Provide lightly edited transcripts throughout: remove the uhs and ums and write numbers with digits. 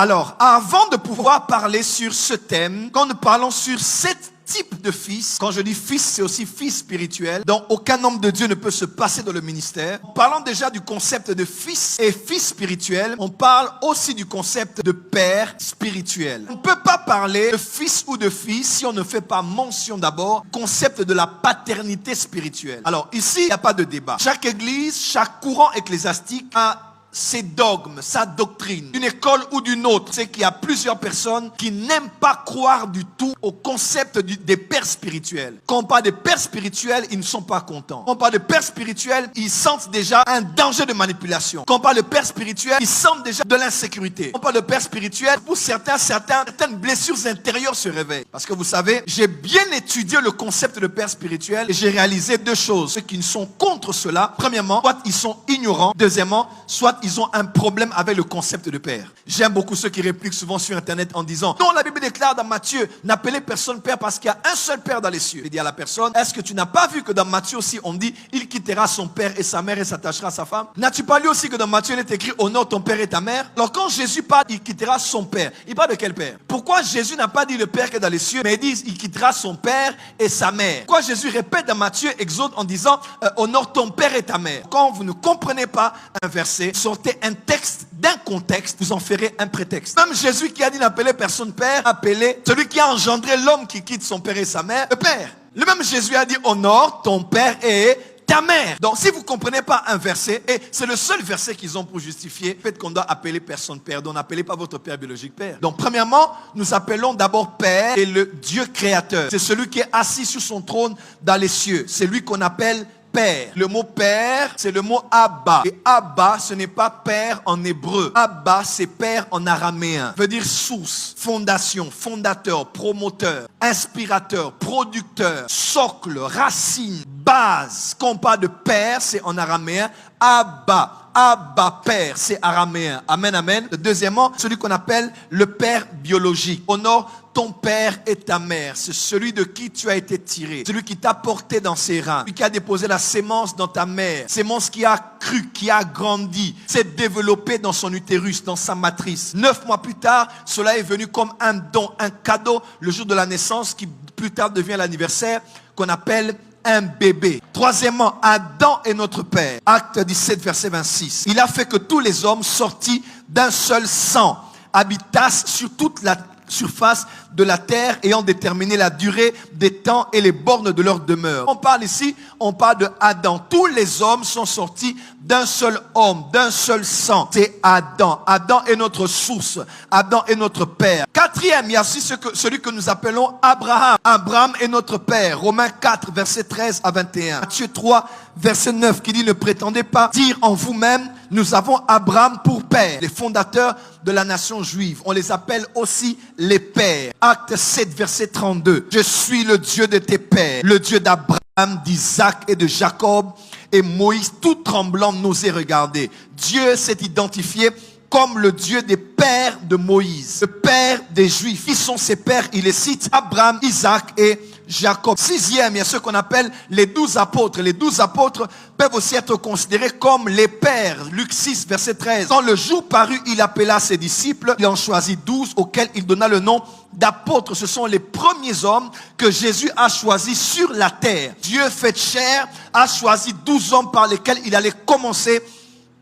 Alors, avant de pouvoir parler sur ce thème, quand nous parlons sur 7 types de fils, quand je dis fils, c'est aussi fils spirituel, dont aucun homme de Dieu ne peut se passer dans le ministère. Parlons déjà du concept de fils et fils spirituel. On parle aussi du concept de père spirituel. On ne peut pas parler de fils ou de fils si on ne fait pas mention d'abord du concept de la paternité spirituelle. Alors ici, il n'y a pas de débat. Chaque église, chaque courant ecclésiastique a ses dogmes, sa doctrine, d'une école ou d'une autre. C'est qu'il y a plusieurs personnes qui n'aiment pas croire du tout au concept des pères spirituels. Quand on parle des pères spirituels, ils ne sont pas contents. Quand on parle de pères spirituels, ils sentent déjà un danger de manipulation. Quand on parle de pères spirituels, ils sentent déjà de l'insécurité. Quand on parle de pères spirituels, pour certaines blessures intérieures se réveillent. Parce que vous savez, j'ai bien étudié le concept de père spirituel et j'ai réalisé 2 choses. Ceux qui sont contre cela, premièrement, soit ils sont ignorants. Deuxièmement, soit ils ont un problème avec le concept de père. J'aime beaucoup ceux qui répliquent souvent sur Internet en disant « Non, la Bible déclare dans Matthieu, n'appelez personne père parce qu'il y a un seul père dans les cieux. » Il dit à la personne, est-ce que tu n'as pas vu que dans Matthieu aussi on dit « Il quittera son père et sa mère et s'attachera à sa femme » N'as-tu pas lu aussi que dans Matthieu il est écrit « Honore ton père et ta mère » Alors quand Jésus parle, il quittera son père. Il parle de quel père? Pourquoi Jésus n'a pas dit le père qui est dans les cieux, mais il dit « Il quittera son père et sa mère » Pourquoi Jésus répète dans Matthieu, Exode en disant « Honore ton père et ta mère » Quand vous ne comprenez pas un verset, sortez un texte d'un contexte, vous en ferez un prétexte. Même Jésus qui a dit n'appeler personne père, appelez celui qui a engendré l'homme qui quitte son père et sa mère, le père. Le même Jésus a dit honore ton père et ta mère. Donc si vous ne comprenez pas un verset, et c'est le seul verset qu'ils ont pour justifier le fait qu'on doit appeler personne père, donc n'appelez pas votre père biologique père. Donc premièrement, nous appelons d'abord père et le Dieu créateur. C'est celui qui est assis sur son trône dans les cieux. C'est lui qu'on appelle père. Le mot père, c'est le mot Abba. Et Abba, ce n'est pas père en hébreu. Abba, c'est père en araméen. Ça veut dire source, fondation, fondateur, promoteur, inspirateur, producteur, socle, racine, base. Quand on parle de père, c'est en araméen Abba. Abba, père, c'est araméen. Amen, amen. Deuxièmement, celui qu'on appelle le père biologique. Honore ton père et ta mère. C'est celui de qui tu as été tiré. Celui qui t'a porté dans ses reins. Celui qui a déposé la sémence dans ta mère. Sémence qui a cru, qui a grandi, s'est développé dans son utérus, dans sa matrice. 9 mois plus tard, cela est venu comme un don, un cadeau, le jour de la naissance, qui plus tard devient l'anniversaire, qu'on appelle un bébé. Troisièmement, Adam est notre père. Acte 17, verset 26. Il a fait que tous les hommes sortis d'un seul sang habitassent sur toute la surface de la terre, ayant déterminé la durée des temps et les bornes de leur demeure. On parle ici, on parle de Adam. Tous les hommes sont sortis d'un seul homme, d'un seul sang. C'est Adam. Adam est notre source. Adam est notre père. Quatrième, il y a aussi celui que nous appelons Abraham. Abraham est notre père. Romains 4, verset 13 à 21. Matthieu 3, verset 9, qui dit ne prétendez pas dire en vous-même, nous avons Abraham pour père. Les fondateurs de la nation juive, on les appelle aussi les pères. Acte 7, verset 32. Je suis le Dieu de tes pères, le Dieu d'Abraham, d'Isaac et de Jacob. Et Moïse, tout tremblant, n'osait regarder. Dieu s'est identifié comme le Dieu des pères de Moïse, le père des Juifs. Qui sont ses pères? Il les cite Abraham, Isaac et Jacob. Sixième, il y a ceux qu'on appelle les 12 apôtres. Les 12 apôtres peuvent aussi être considérés comme les pères. Luc 6, verset 13. Quand le jour parut, il appela ses disciples. Il en choisit 12 auxquels il donna le nom d'apôtres. Ce sont les premiers hommes que Jésus a choisis sur la terre. Dieu fait chair a choisi 12 hommes par lesquels il allait commencer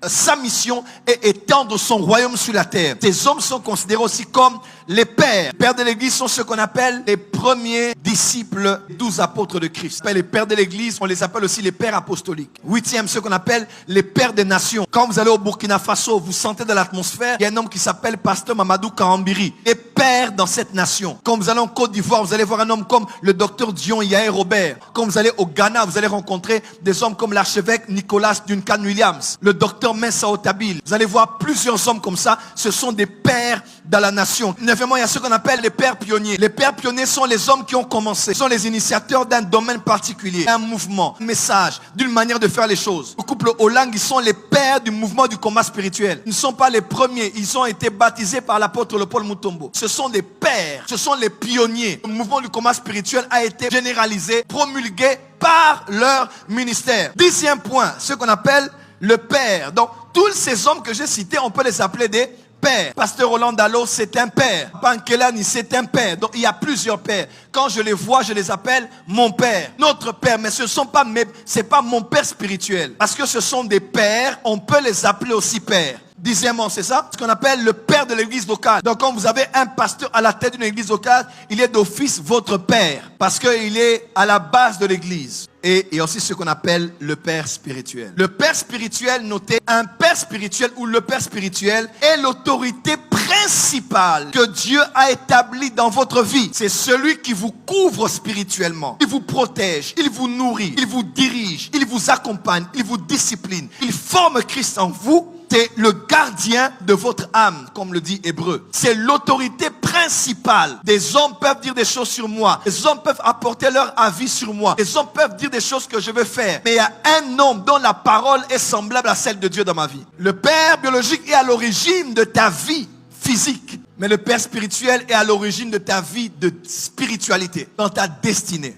sa mission et étendre son royaume sur la terre. Ces hommes sont considérés aussi comme les pères. Les pères de l'église sont ceux qu'on appelle les premiers disciples, 12 apôtres de Christ. Les pères de l'église, on les appelle aussi les pères apostoliques. Huitième, ceux qu'on appelle les pères des nations. Quand vous allez au Burkina Faso, vous sentez dans l'atmosphère, il y a un homme qui s'appelle Pasteur Mamadou Kambiri, les pères dans cette nation. Quand vous allez en Côte d'Ivoire, vous allez voir un homme comme le docteur Dion Yaé Robert. Quand vous allez au Ghana, vous allez rencontrer des hommes comme l'archevêque Nicolas Duncan Williams, le docteur Mensa Otabil. Vous allez voir plusieurs hommes comme ça. Ce sont des pères dans la nation. Neuvièmement, il y a ce qu'on appelle les pères pionniers. Les pères pionniers sont les hommes qui ont commencé. Ce sont les initiateurs d'un domaine particulier, un mouvement, un message, d'une manière de faire les choses. Le couple Olang, ils sont les pères du mouvement du combat spirituel. Ils ne sont pas les premiers. Ils ont été baptisés par l'apôtre Paul Mutombo. Ce sont des pères. Ce sont les pionniers. Le mouvement du combat spirituel a été généralisé, promulgué par leur ministère. 10e point, ce qu'on appelle le père. Donc, tous ces hommes que j'ai cités, on peut les appeler des père. Pasteur Roland Dallot, c'est un père. Pankelani, c'est un père. Donc il y a plusieurs pères. Quand je les vois, je les appelle mon père. Notre père, mais c'est pas mon père spirituel. Parce que ce sont des pères, on peut les appeler aussi pères. Dixièmement, c'est ça, ce qu'on appelle le père de l'église locale. Donc quand vous avez un pasteur à la tête d'une église locale, il est d'office votre père. Parce qu'il est à la base de l'église. Et il y a aussi ce qu'on appelle le père spirituel. Le père spirituel, notez, un père spirituel ou le père spirituel est l'autorité principale que Dieu a établie dans votre vie. C'est celui qui vous couvre spirituellement. Il vous protège, il vous nourrit, il vous dirige, il vous accompagne, il vous discipline. Il forme Christ en vous. C'est le gardien de votre âme, comme le dit Hébreu. C'est l'autorité principale. Des hommes peuvent dire des choses sur moi. Des hommes peuvent apporter leur avis sur moi. Des hommes peuvent dire des choses que je veux faire. Mais il y a un homme dont la parole est semblable à celle de Dieu dans ma vie. Le père biologique est à l'origine de ta vie physique. Mais le père spirituel est à l'origine de ta vie de spiritualité, dans ta destinée.